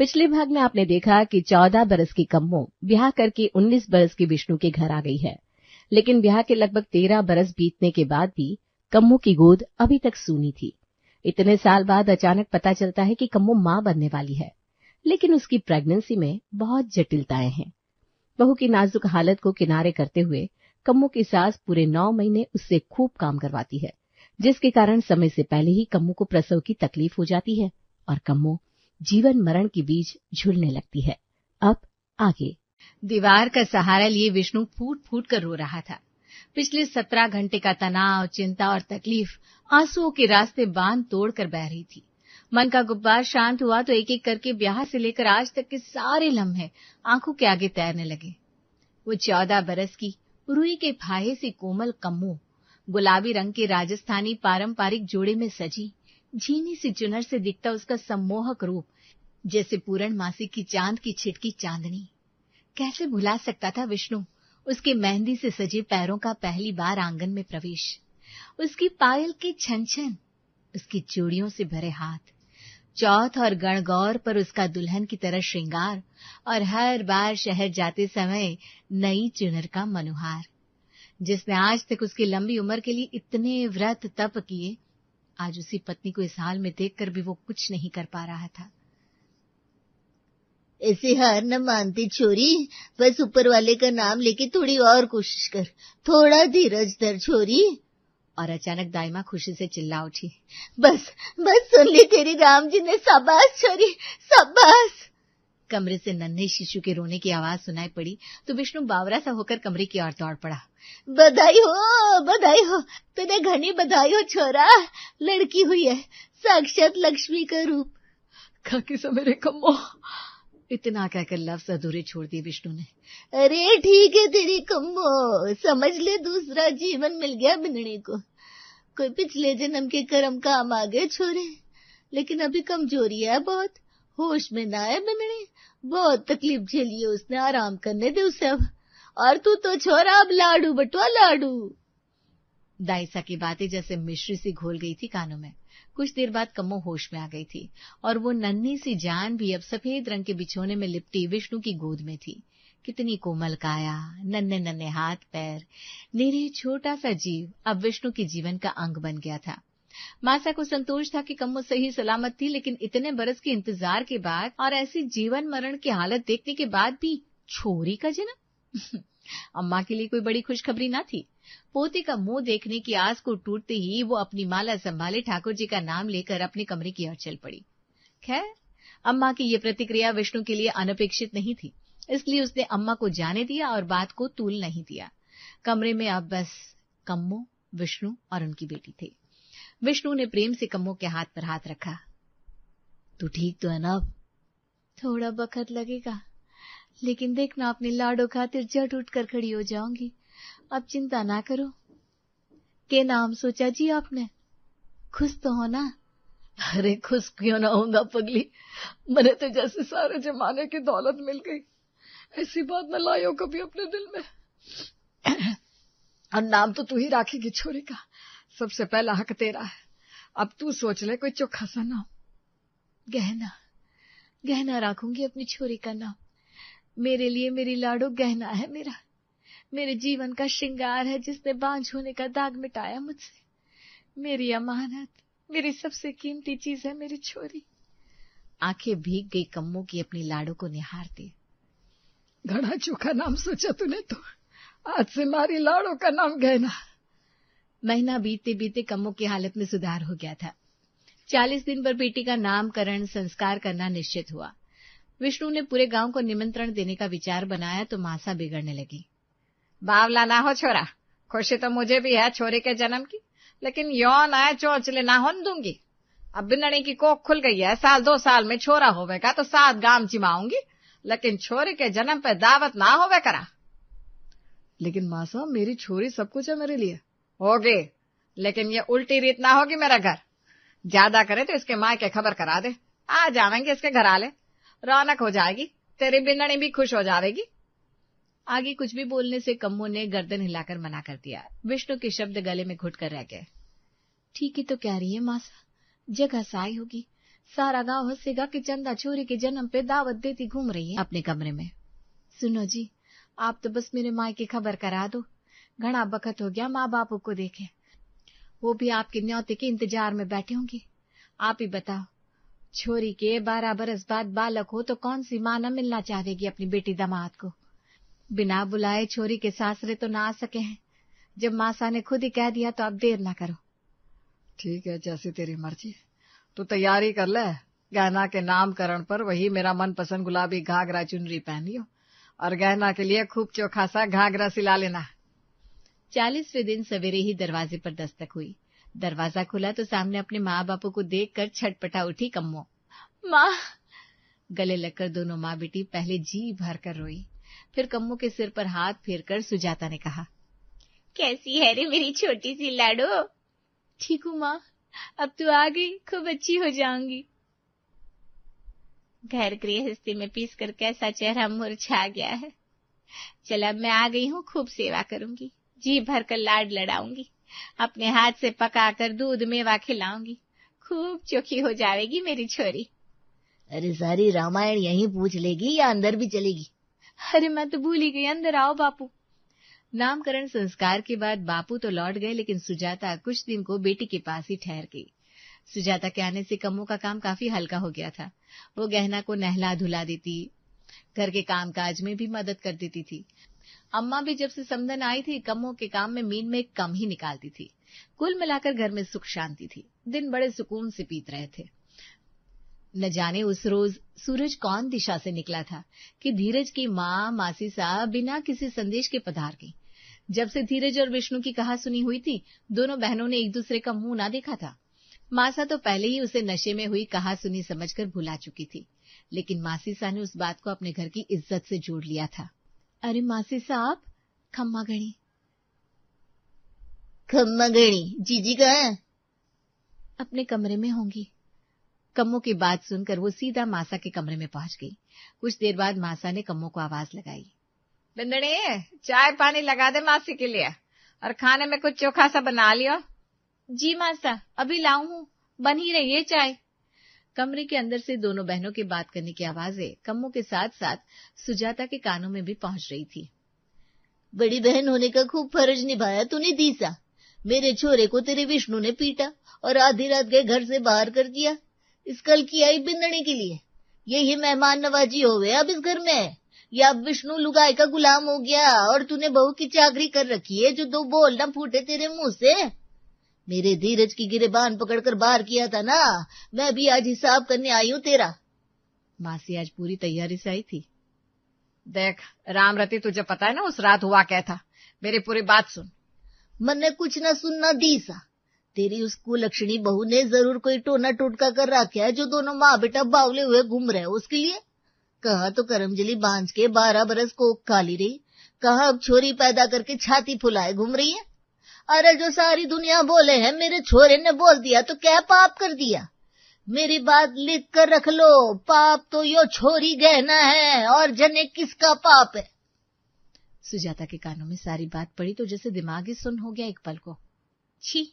पिछले भाग में आपने देखा कि 14 बरस की कम्मो ब्याह करके 19 बरस की विष्णु के घर आ गई है, लेकिन ब्याह के लगभग 13 बरस बीतने के बाद भी कम्मो की गोद अभी तक सूनी थी। इतने साल बाद अचानक पता चलता है कि कम्मो मां बनने वाली है, लेकिन उसकी प्रेगनेंसी में बहुत जटिलताएं हैं। बहू की नाजुक हालत को किनारे करते हुए कम्मो की सास पूरे 9 महीने उससे खूब काम करवाती है, जिसके कारण समय से पहले ही कम्मो को प्रसव की तकलीफ हो जाती है और कम्मो जीवन मरण के बीच झूलने लगती है। अब आगे। दीवार का सहारा लिए विष्णु फूट फूट कर रो रहा था। पिछले 17 घंटे का तनाव, चिंता और तकलीफ आंसुओं के रास्ते बांध तोड़कर बह रही थी। मन का गुब्बार शांत हुआ तो एक एक करके ब्याह से लेकर आज तक के सारे लम्हे आंखों के आगे तैरने लगे। वो 14 बरस की रुई के फाहे सी कोमल कम्मो गुलाबी रंग के राजस्थानी पारंपरिक जोड़े में सजी, झीनी सी चुनर से दिखता उसका सम्मोहक रूप जैसे पूर्णमासी की चांद की छिटकी चांदनी। कैसे भुला सकता था विष्णु उसके मेहंदी से सजे पैरों का पहली बार आंगन में प्रवेश, उसकी पायल के छन छन, उसकी चूड़ियों से भरे हाथ, चौथ और गणगौर पर उसका दुल्हन की तरह श्रृंगार और हर बार शहर जाते समय नई चुनर का मनोहार। जिसने आज तक उसकी लंबी उम्र के लिए इतने व्रत तप किए, आज उसी पत्नी को इस हाल में देखकर भी वो कुछ नहीं कर पा रहा था। ऐसे हार न मानती छोरी, बस ऊपर वाले का नाम लेके थोड़ी और कोशिश कर, थोड़ा धीरज धर छोरी। और अचानक दाइमा खुशी से चिल्ला उठी, बस बस सुन ली तेरी राम जी ने, शाबाश छोरी शाबाश। कमरे से नन्हे शिशु के रोने की आवाज सुनाई पड़ी तो विष्णु बावरा सा होकर कमरे की ओर दौड़ पड़ा। बधाई हो, तुझे घनी बधाई हो छोरा, लड़की हुई है, साक्षात लक्ष्मी का रूप। खाकी सा मेरे कम्मो, इतना कहकर लफ्ज अधूरे छोड़ दिए विष्णु ने। अरे ठीक है तेरी कम्मो, समझ ले दूसरा जीवन मिल गया बिनने को। कोई पिछले जन्म के कर्म काम आ गए छोरे, लेकिन अभी कमजोरी है बहुत, होश में ना है बिनने, बहुत तकलीफ झेली है उसने, आराम करने दे उसे अब। और तू तो छोरा अब लाडू बटुआ लाडू। दाइसा की बातें जैसे मिश्री सी घोल गई थी कानों में। कुछ देर बाद कम्मो होश में आ गई थी और वो नन्ही सी जान भी अब सफेद रंग के बिछोने में लिपटी विष्णु की गोद में थी। कितनी कोमल काया, नन्हे नन्हे हाथ पैर, निरीह छोटा सा जीव अब विष्णु के जीवन का अंग बन गया था। मासा को संतोष था कि कम्मो सही सलामत थी, लेकिन इतने बरस के इंतजार के बाद और ऐसी जीवन मरण की हालत देखने के बाद भी छोरी का जन्म अम्मा के लिए कोई बड़ी खुशखबरी न थी। पोते का मुंह देखने की आस को टूटते ही वो अपनी माला संभाले ठाकुर जी का नाम लेकर अपने कमरे की ओर चल पड़ी। खैर, अम्मा की ये प्रतिक्रिया विष्णु के लिए अनपेक्षित नहीं थी, इसलिए उसने अम्मा को जाने दिया और बात को तूल नहीं दिया। कमरे में अब बस कम्मो, विष्णु और उनकी बेटी थे। विष्णु ने प्रेम से कम्मो के हाथ पर हाथ रखा। तू ठीक तो है ना? थोड़ा वक्त लगेगा, लेकिन देखना अपने लाडो खातिर झट उठ कर खड़ी हो जाऊंगी। अब चिंता ना करो। के नाम सोचा जी आपने? खुश तो हो ना? अरे खुश क्यों ना होगा पगली, मैंने तो जैसे सारे जमाने की दौलत मिल गई, ऐसी बात न लायो कभी अपने दिल में। और नाम तो तू ही राखेगी छोरी का, सबसे पहला हक तेरा है। अब तू सोच ले कोई चोखा सा नाम। गहना राखूंगी अपनी छोरी का नाम। मेरे लिए मेरी लाडो गहना है, मेरे जीवन का श्रृंगार है, जिसने बांझ होने का दाग मिटाया मुझसे। मेरी अमानत, मेरी सबसे कीमती चीज है मेरी छोरी। आंखें भीग गई कम्मो की अपनी लाडो को निहारते। घड़ा चोखा नाम सोचा तूने तो, आज से मारी लाडो का नाम गहना। महीना बीतते बीतते कम्मो की हालत में सुधार हो गया था। 40 दिन पर बेटी का नामकरण संस्कार करना निश्चित हुआ। विष्णु ने पूरे गांव को निमंत्रण देने का विचार बनाया तो मासा बिगड़ने लगी। बावला ना हो छोरा, खुशी तो मुझे भी है छोरे के जन्म की, लेकिन यौन आए चोचले ना होने दूंगी। अब बिनने की कोख खुल गई है, 1-2 साल में छोरा होवेगा तो 7 गांव चिमाऊंगी, लेकिन छोरे के जन्म पे दावत ना होवे करा। लेकिन मासा, मेरी छोरी सब कुछ है मेरे लिए। होगी, लेकिन ये उल्टी रीत ना होगी मेरा घर। ज्यादा करे तो इसके माँ के खबर करा दे, आ जावेंगे इसके घर आले, रौनक हो जाएगी, तेरी बिन्नणी भी खुश हो जाएगी। आगे कुछ भी बोलने से कम्मो ने गर्दन हिलाकर मना कर दिया। विष्णु के शब्द गले में घुट कर रह गए। ठीक ही तो कह रही है मासा, जगह साई होगी, सारा गांव हंसेगा कि चंदा छोरी के जन्म पे दावत देती घूम रही है अपने कमरे में। सुनो जी, आप तो बस मेरे माँ की खबर करा दो। घना बखत हो गया माँ बापू को देखे, वो भी आपके न्योते के इंतजार में बैठे होंगे। आप ही बताओ, छोरी के 12 बरस बाद बालक हो तो कौन सी माँ न मिलना चाहेगी अपनी बेटी दामाद को। बिना बुलाए छोरी के सासरे तो ना आ सके हैं। जब मासा ने खुद ही कह दिया तो अब देर ना करो। ठीक है, जैसी तेरी मर्जी। तू तैयारी कर ले, गहना के नामकरण पर वही मेरा मनपसंद गुलाबी घाघरा चुनरी पहनियो और गहना के लिए खूब चोखा सा घाघरा सिला लेना। 40वें दिन सवेरे ही दरवाजे पर दस्तक हुई। दरवाजा खुला तो सामने अपने माँ बापू को देखकर छटपटा उठी कम्मो। माँ! गले लगकर दोनों माँ बेटी पहले जी भर कर रोई, फिर कम्मो के सिर पर हाथ फेरकर सुजाता ने कहा, कैसी है रे मेरी छोटी सी लाडो? ठीक हूँ माँ, अब तू आ गई, खूब अच्छी हो जाऊंगी। घर गृहस्थी में पीस कर कैसा चेहरा मुरझा गया है। चल अब मैं आ गई हूँ, खूब सेवा करूंगी, जी भर कर लाड लड़ाऊंगी, अपने हाथ से पकाकर दूध मेवा खिलाऊंगी, खूब चोखी हो जाएगी मेरी छोरी। अरे सारी रामायण यहीं पूछ लेगी या अंदर भी चलेगी? अरे मैं तो भूल ही गई, अंदर आओ बापू। नामकरण संस्कार के बाद बापू तो लौट गए, लेकिन सुजाता कुछ दिन को बेटी के पास ही ठहर गई। सुजाता के आने से कम्मो का काम काफी हल्का हो गया था। वो गहना को नहला धुला देती, घर के कामकाज में भी मदद कर देती थी। अम्मा भी जब से समधन आई थी, कम्मो के काम में मीन में कम ही निकालती थी। कुल मिलाकर घर में सुख शांति थी। दिन बड़े सुकून से बीत रहे थे। न जाने उस रोज सूरज कौन दिशा से निकला था कि धीरज की माँ मासी साहब बिना किसी संदेश के पधार गई। जब से धीरज और विष्णु की कहा सुनी हुई थी, दोनों बहनों ने एक दूसरे का मुंह ना देखा था। मासा तो पहले ही उसे नशे में हुई कहा सुनी समझकर भुला चुकी थी, लेकिन मासी सा ने उस बात को अपने घर की इज्जत से जोड़ लिया था। अरे मासी साहब, खम्मा गणी। खम्मा गणी, जीजी कहाँ है? अपने कमरे में होंगी। कम्मो की बात सुनकर वो सीधा मासा के कमरे में पहुंच गई। कुछ देर बाद मासा ने कम्मो को आवाज लगाई, बिंदड़ी, चाय पानी लगा दे मासी के लिए, और खाने में कुछ चोखा सा बना लियो। जी मासा, अभी लाऊं हूँ, बन ही रही है चाय। कमरे के अंदर से दोनों बहनों की बात करने की आवाजें कम्मो के साथ साथ सुजाता के कानों में भी पहुंच रही थी। बड़ी बहन होने का खूब फर्ज निभाया तूने दीसा। मेरे छोरे को तेरे विष्णु ने पीटा और आधी रात गए घर से बाहर कर दिया, इस कल की आई बिंदड़ी के लिए। यही मेहमान नवाजी होवे अब इस घर में, या अब विष्णु लुगाई का गुलाम हो गया और तूने बहू की चाकरी कर रखी है जो दो बोल न फूटे तेरे मुंह से। मेरे धीरज की गिरेबान पकड़कर बाहर किया था ना, मैं भी आज हिसाब करने आई हूँ तेरा। मासी आज पूरी तैयारी से आई थी। देख रामरती, तुझे पता है ना उस रात हुआ क्या था। मेरी पूरी बात सुन। मैंने कुछ न सुनना दीसा। तेरी उस कुलक्षणी बहू ने जरूर कोई टोना टोटका कर रखा है जो दोनों माँ बेटा बावले हुए घूम रहे हैं उसके लिए। कहा तो करमजली बांझ के 12 बरस कोख खाली रही, कहा अब छोरी पैदा करके छाती फुलाए घूम रही है। अरे जो सारी दुनिया बोले है मेरे छोरे ने बोल दिया तो क्या पाप कर दिया? मेरी बात लिख कर रख लो, पाप तो यो छोरी गहना है और जने किसका पाप है। सुजाता के कानों में सारी बात पड़ी तो जैसे दिमाग ही सुन्न हो गया एक पल को। छी,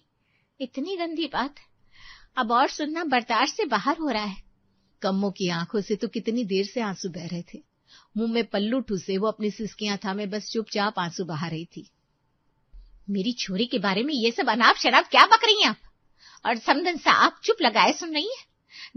इतनी गंदी बात अब और सुनना बर्दाश्त से बाहर हो रहा है। कम्मो की आंखों से तो कितनी देर से आंसू बह रहे थे। मुंह में पल्लू ठूसे वो अपनी सिसकियां थामे बस चुपचाप आंसू बहा रही थी। मेरी छोरी के बारे में ये सब अनाप शराब क्या बक रही हैं आप? और समधन सा आप चुप लगाए सुन रही हैं?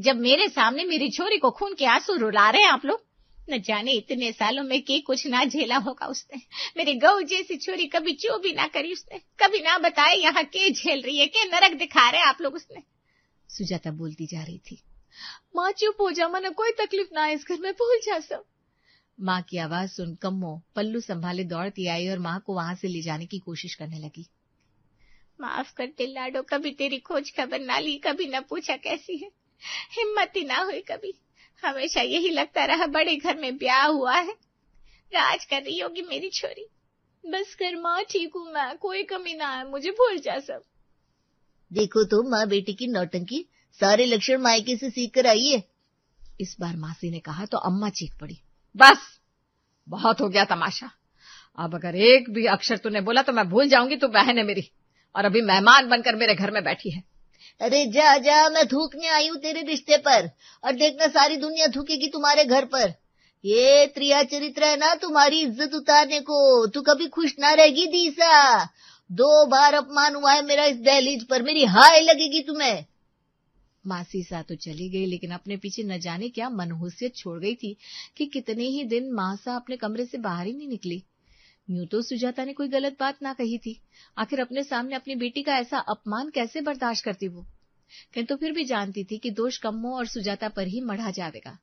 जब मेरे सामने मेरी छोरी को खून के आंसू रुला रहे हैं आप लोग। न जाने इतने सालों में के कुछ ना झेला होगा उसने। मेरी गऊ जैसी छोरी कभी चो भी ना करी उसने, कभी ना बताए यहाँ के झेल रही है, के नरक दिखा रहे आप लोग उसने। सुजाता बोलती जा रही थी। माँ चुप हो जा, मना कोई तकलीफ ना है इस घर में, भूल जा सब। माँ की आवाज सुन कम्मो पल्लू संभाले दौड़ती आई और माँ को वहां से ले जाने की कोशिश करने लगी। माफ कर दे लाडो, कभी तेरी खोज खबर ना ली, कभी न पूछा कैसी है, हिम्मत ही ना हुई कभी। हमेशा यही लगता रहा बड़े घर में ब्याह हुआ है, राज कर रही होगी मेरी छोरी। बस कर माँ, ठीक हूँ मैं, कोई कमी ना है, मुझे भूल जा सब। देखो तो माँ बेटी की नौटंकी, सारे लक्षण मायके से सीख कर आई है। इस बार मासी ने कहा तो अम्मा चीख पड़ी। बस बहुत हो गया तमाशा। अब अगर एक भी अक्षर तूने बोला तो मैं भूल जाऊंगी तू बहन है मेरी, और अभी मेहमान बनकर मेरे घर में बैठी है। अरे जा जा, मैं थूकने आई हूँ तेरे रिश्ते पर, और देखना सारी दुनिया थूकेगी तुम्हारे घर पर। ये त्रिया चरित्र है ना तुम्हारी इज्जत उतारने को, तू कभी खुश ना रहेगी दीसा। 2 बार अपमान हुआ है मेरा इस दहलीज पर, मेरी हाय लगेगी तुम्हें। मासी सा तो चली गई, लेकिन अपने पीछे न जाने क्या मनहूसियत छोड़ गई थी कि कितने ही दिन मासा अपने कमरे से बाहर ही नहीं निकली। यूं तो सुजाता ने कोई गलत बात ना कही थी, आखिर अपने सामने अपनी बेटी का ऐसा अपमान कैसे बर्दाश्त करती वो। किंतु फिर भी जानती थी कि दोष कम्मो और सुजाता पर ही मढ़ा जाएगा।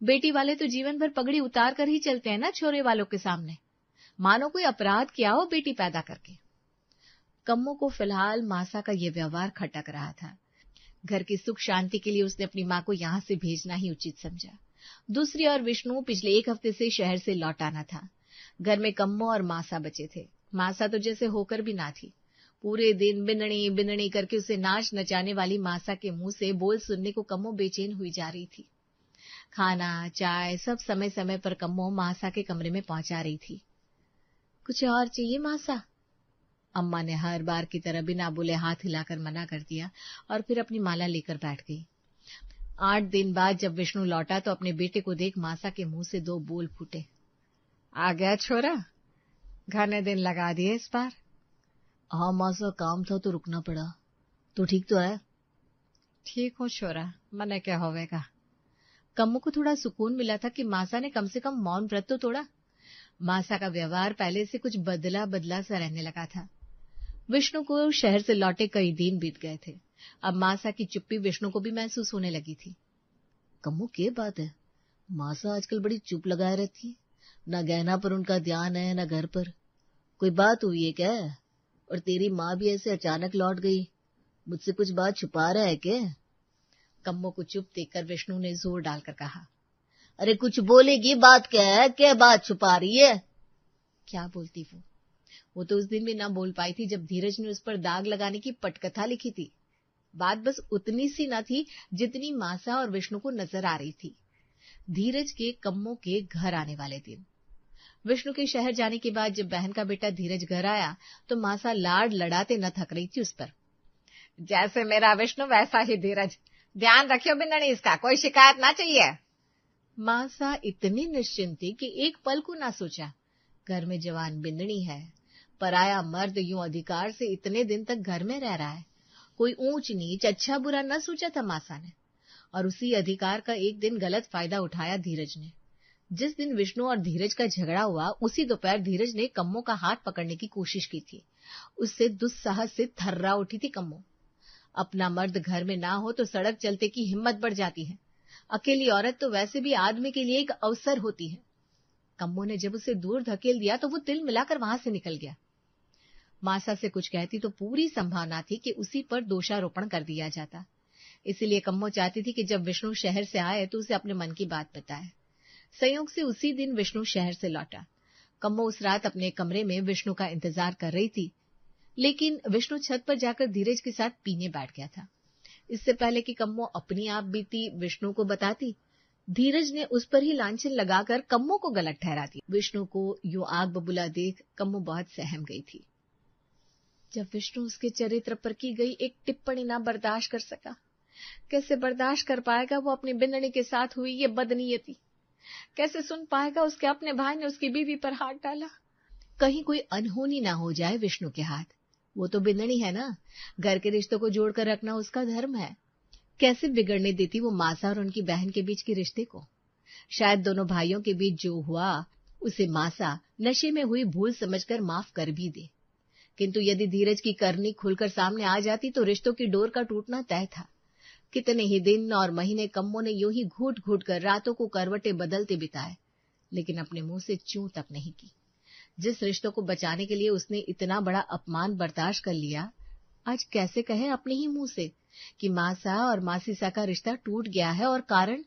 बेटी वाले तो जीवन भर पगड़ी उतार कर ही चलते हैं ना छोरे वालों के सामने, मानो कोई अपराध किया हो बेटी पैदा करके। कम्मो को फिलहाल मासा का ये व्यवहार खटक रहा था। घर की सुख शांति के लिए उसने अपनी माँ को यहाँ से भेजना ही उचित समझा। दूसरी ओर विष्णु पिछले 1 हफ्ते से शहर से लौट आना था। घर में कम्मो और मासा बचे थे। मासा तो जैसे होकर भी ना थी। पूरे दिन बिननी बिननी करके उसे नाच नचाने वाली मासा के मुंह से बोल सुनने को कम्मो बेचैन हुई जा रही थी। खाना चाय सब समय समय पर कम्मो मासा के कमरे में पहुंचा रही थी। कुछ और चाहिए मासा? अम्मा ने हर बार की तरह बिना बोले हाथ हिलाकर मना कर दिया और फिर अपनी माला लेकर बैठ गई। 8 दिन बाद जब विष्णु लौटा तो अपने बेटे को देख मासा के मुंह से 2 बोल फूटे। आ गया छोरा, घने दिन लगा दिए इस बार। हाँ मासा, काम था तो रुकना पड़ा। तो ठीक तो है? ठीक हूँ छोरा, मने क्या होवेगा। कम्मो को थोड़ा सुकून मिला था कि मासा ने कम से कम मौन व्रत तो तोड़ा। मासा का व्यवहार पहले से कुछ बदला बदला सा रहने लगा था। विष्णु को शहर से लौटे कई दिन बीत गए थे। अब मासा की चुप्पी विष्णु को भी महसूस होने लगी थी। कम्मो क्या बात है, मासा आजकल बड़ी चुप लगाए रहती है, न गहना पर उनका ध्यान है न घर पर। कोई बात हुई है क्या? और तेरी माँ भी ऐसे अचानक लौट गई, मुझसे कुछ बात छुपा रहा है क्या? कम्मो को चुप देखकर विष्णु ने जोर डालकर कहा। अरे कुछ बोलेगी, बात क्या है, क्या बात छुपा रही है? क्या बोलती वो तो उस दिन भी ना बोल पाई थी जब धीरज ने उस पर दाग लगाने की पटकथा लिखी थी। बात बस उतनी सी न थी जितनी मासा और विष्णु को नजर आ रही थी। धीरज के कम्मो के घर आने वाले दिन। विष्णु के शहर जाने के बाद जब बहन का बेटा धीरज घर आया तो मासा लाड लड़ाते न थक रही थी उस पर। जैसे मेरा विष्णु वैसा ही धीरज, ध्यान रखियो बिन्ननी, इसका कोई शिकायत ना चाहिए। मासा इतनी निश्चिंत थी कि एक पल को ना सोचा घर में जवान बिन्ननी है, पराया मर्द यूं अधिकार से इतने दिन तक घर में रह रहा है। कोई ऊंच नीच अच्छा बुरा न सोचा था मासा ने, और उसी अधिकार का एक दिन गलत फायदा उठाया धीरज ने। जिस दिन विष्णु और धीरज का झगड़ा हुआ उसी दोपहर धीरज ने कम्मो का हाथ पकड़ने की कोशिश की थी। उससे दुस्साहस से थर्रा उठी थी कम्मो। अपना मर्द घर में ना हो तो सड़क चलते की हिम्मत बढ़ जाती है। अकेली औरत तो वैसे भी आदमी के लिए एक अवसर होती है। कम्मो ने जब उसे दूर धकेल दिया तो वो तिल मिलाकर वहां से निकल गया। मासा से कुछ कहती तो पूरी संभावना थी कि उसी पर दोषारोपण कर दिया जाता। इसीलिए कम्मो चाहती थी कि जब विष्णु शहर से आए तो उसे अपने मन की बात बताए। संयोग से उसी दिन विष्णु शहर से लौटा। कम्मो उस रात अपने कमरे में विष्णु का इंतजार कर रही थी, लेकिन विष्णु छत पर जाकर धीरज के साथ पीने बैठ गया था। इससे पहले कि कम्मो अपनी आप बीती विष्णु को बताती, धीरज ने उस पर ही लांछन लगाकर कम्मो को गलत ठहरा दिया। विष्णु को यूं आग बबूला देख कम्मो बहुत सहम गई थी। जब विष्णु उसके चरित्र पर की गई एक टिप्पणी ना बर्दाश्त कर सका, कैसे बर्दाश्त कर पाएगा वो अपनी बिन्ननी के साथ हुई ये बदनीयती? कैसे सुन पाएगा उसके अपने भाई ने उसकी बीवी पर हाथ डाला? कहीं कोई अनहोनी ना हो जाए विष्णु के हाथ। वो तो बिन्ननी है ना, घर के रिश्तों को जोड़कर रखना उसका धर्म है। कैसे बिगड़ने देती वो मासा और उनकी बहन के बीच के रिश्ते को? शायद दोनों भाइयों के बीच जो हुआ उसे मासा नशे में हुई भूल समझकर माफ कर भी दे, किंतु यदि धीरज की करनी खुलकर सामने आ जाती तो रिश्तों की डोर का टूटना तय था। कितने ही दिन और महीने कम्मो ने यूं ही घूट घूट कर रातों को करवटें बदलते बिताए, लेकिन अपने मुंह से चूं तक नहीं की। जिस रिश्तों को बचाने के लिए उसने इतना बड़ा अपमान बर्दाश्त कर लिया, आज कैसे कहे अपने ही मुंह से कि मासा और मासीसा का रिश्ता टूट गया है और कारण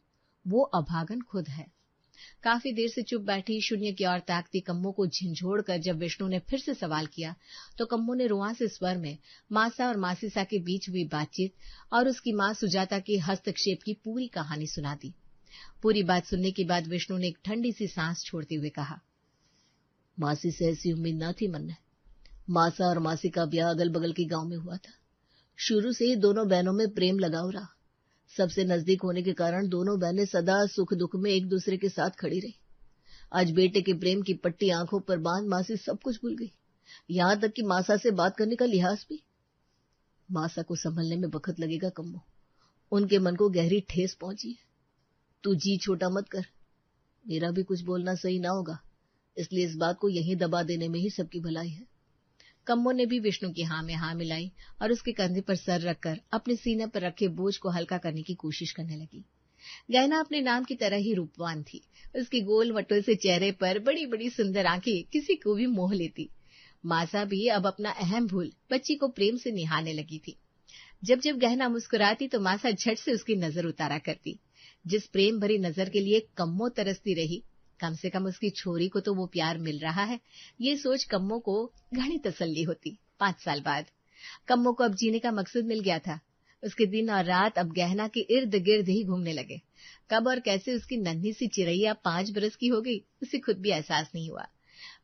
वो अभागन खुद है। काफी देर से चुप बैठी शून्य की ओर ताकती कम्मो को झिंझोड़ कर जब विष्णु ने फिर से सवाल किया तो कम्मो ने रुआं से स्वर में मासा और मासीसा के बीच हुई बातचीत और उसकी मां सुजाता के हस्तक्षेप की पूरी कहानी सुना दी। पूरी बात सुनने के बाद विष्णु ने एक ठंडी सी सांस छोड़ते हुए कहा, मासी से ऐसी उम्मीद न थी मन में। मासा और मासी का ब्याह अगल बगल के गांव में हुआ था। शुरू से ही दोनों बहनों में प्रेम लगाव रहा। सबसे नजदीक होने के कारण दोनों बहनें सदा सुख दुख में एक दूसरे के साथ खड़ी रही। आज बेटे के प्रेम की पट्टी आंखों पर बांध मासी सब कुछ भूल गई, यहां तक कि मासा से बात करने का लिहाज भी। मासा को संभलने में वक्त लगेगा कम्मो, उनके मन को गहरी ठेस पहुंची है। तू जी छोटा मत कर, मेरा भी कुछ बोलना सही ना होगा, इसलिए इस बात को यहीं दबा देने में ही सबकी भलाई है। कम्मो ने भी विष्णु की हाँ में हाँ मिलाई और उसके कंधे पर सर रखकर अपने सीने पर रखे बोझ को हल्का करने की कोशिश करने लगी। गहना अपने नाम की तरह ही रूपवान थी। उसके गोल मटोल से चेहरे पर बड़ी बड़ी सुंदर आंखें किसी को भी मोह लेती। मासा भी अब अपना अहम भूल बच्ची को प्रेम से निहारने लगी थी। जब जब गहना मुस्कुराती तो मासा झट से उसकी नजर उतारा करती। जिस प्रेम भरी नजर के लिए कम्मो तरसती रही, कम से कम उसकी छोरी को तो वो प्यार मिल रहा है, ये सोच कम्मो को घनी तसल्ली होती। 5 साल बाद कम्मो को अब जीने का मकसद मिल गया था। उसके दिन और रात अब गहना के इर्द गिर्द ही घूमने लगे। कब और कैसे उसकी नन्ही सी चिरैया 5 बरस की हो गई, उसे खुद भी एहसास नहीं हुआ।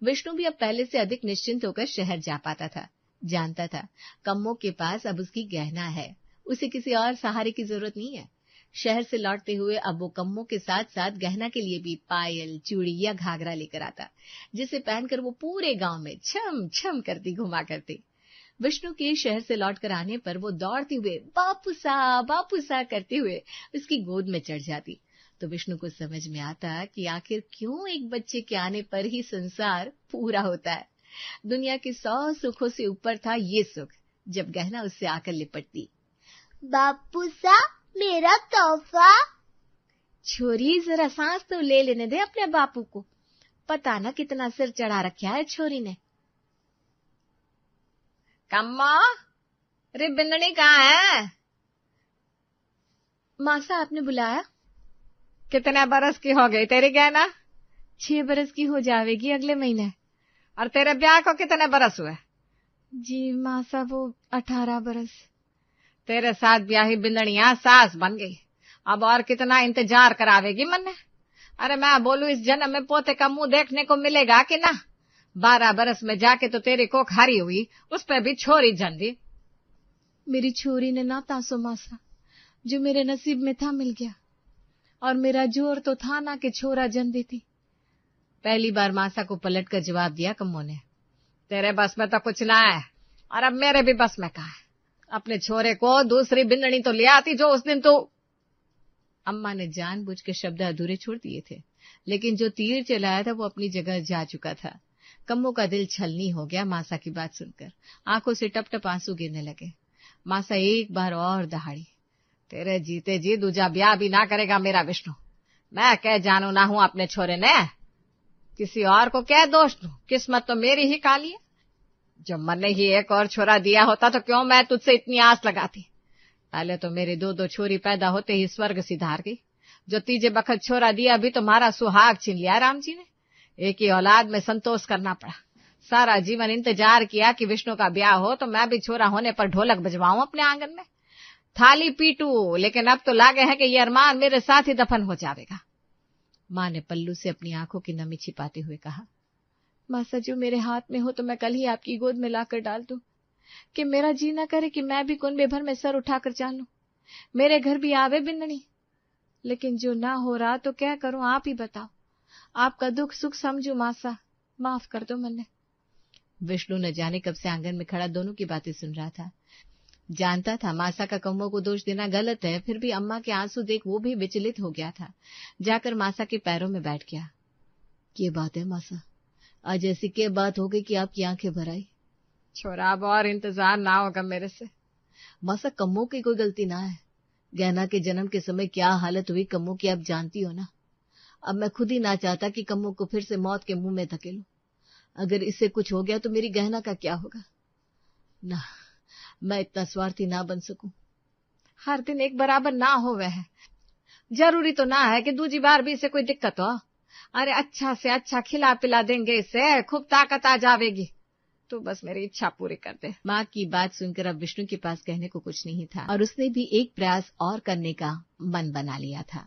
विष्णु भी अब पहले से अधिक निश्चिंत होकर शहर जा पाता था। जानता था कम्मो के पास अब उसकी गहना है, उसे किसी और सहारे की जरूरत नहीं है। शहर से लौटते हुए अब वो कम्मो के साथ साथ गहना के लिए भी पायल, चूड़ी या घाघरा लेकर आता, जिसे पहनकर वो पूरे गांव में छम छम करती घुमा करती। विष्णु के शहर से लौटकर आने पर वो दौड़ते हुए बापूसा करते हुए उसकी गोद में चढ़ जाती। तो विष्णु को समझ में आता कि आखिर क्यों एक बच्चे के आने पर ही संसार पूरा होता है। दुनिया के 100 सुखों से ऊपर था ये सुख जब गहना उससे आकर लिपटती। बापूसा, मेरा तोहफा। छोरी, जरा सांस तो ले लेने दे अपने बापू को, पता ना कितना सिर चढ़ा रखा है छोरी ने। कम्मा, रे बिंदनी कहाँ है? मासा, आपने बुलाया? कितने बरस की हो गई तेरी गहना? 6 बरस की हो जाएगी अगले महीने। और तेरे ब्याह को कितने बरस हुए? जी मासा, वो 18 बरस। तेरे साथ ब्याही बिंदनिया सास बन गई, अब और कितना इंतजार करावेगी मन्ने? अरे मैं बोलूं इस जन्म में पोते का मुंह देखने को मिलेगा कि ना? 12 बरस में जाके तो तेरी कोख हरी हुई, उस पर भी छोरी जन दी। मेरी छोरी ने ना तासो मासा, जो मेरे नसीब में था मिल गया, और मेरा जोर तो था ना कि छोरा जन देती। पहली बार मासा को पलट कर जवाब दिया कम्मो ने। तेरे बस में तो कुछ ना है, और अब मेरे भी बस में कहा है। अपने छोरे को दूसरी बिंदनी तो ले आती जो उस दिन तो। अम्मा ने जानबूझ के शब्द अधूरे छोड़ दिए थे, लेकिन जो तीर चलाया था वो अपनी जगह जा चुका था। कम्मो का दिल छलनी हो गया मासा की बात सुनकर, आंखों से टप टप आंसू गिरने लगे। मासा एक बार और दहाड़ी। तेरे जीते जी दूजा ब्याह भी ना करेगा मेरा विष्णु। मैं क्या जानू ना हूं अपने छोरे ने, किसी और को क्या दोष दूं? किस्मत तो मेरी ही काली है। जो मन ने ही एक और छोरा दिया होता तो क्यों मैं तुझसे इतनी आस लगाती? पहले तो मेरी 2 छोरी पैदा होते ही स्वर्ग सिधार गई। जो तीजे बखत छोरा दिया अभी तुम्हारा सुहाग छीन लिया राम जी ने। एक ही औलाद में संतोष करना पड़ा। सारा जीवन इंतजार किया कि विष्णु का ब्याह हो तो मैं भी छोरा होने पर ढोलक बजवाऊं अपने आंगन में, थाली पीटू, लेकिन अब तो लागे है कि ये अरमान मेरे साथ ही दफन हो जाएगा। माँ ने पल्लू से अपनी आंखों की नमी छिपाते हुए कहा, मासा जो मेरे हाथ में हो तो मैं कल ही आपकी गोद में लाकर डाल दूं, कि मेरा जी न करे कि मैं भी कुनबे भर में सर उठाकर चालूं। मेरे घर भी आवे बिंदनी, लेकिन जो ना हो रहा तो क्या करूं, आप ही बताओ। आपका दुख सुख समझू मासा, माफ कर दो मन्ने। विष्णु न जाने कब से आंगन में खड़ा दोनों की बातें सुन रहा था। जानता था मासा का कम्मो को दोष देना गलत है, फिर भी अम्मा के आंसू देख वो भी विचलित हो गया था। जाकर मासा के पैरों में बैठ गया। ये बात है मासा, आज ऐसी क्या बात हो गई कि आपकी आंखें भर आई? छोरा अब और इंतजार ना होगा मेरे से। मासा कम्मो की कोई गलती ना है। गहना के जन्म के समय क्या हालत हुई कम्मो की आप जानती हो ना। अब मैं खुद ही ना चाहता कि कम्मो को फिर से मौत के मुंह में धकेलूं। अगर इससे कुछ हो गया तो मेरी गहना का क्या होगा? ना, मैं इतना स्वार्थी ना बन सकूं। हर दिन एक बराबर ना हो वह जरूरी तो ना है कि दूसरी बार भी इसे कोई दिक्कत हो। अरे अच्छा से अच्छा खिला पिला देंगे, इससे खूब ताकत आ जाएगी। तू बस मेरी इच्छा पूरी कर दे। माँ की बात सुनकर अब विष्णु के पास कहने को कुछ नहीं था और उसने भी एक प्रयास और करने का मन बना लिया था।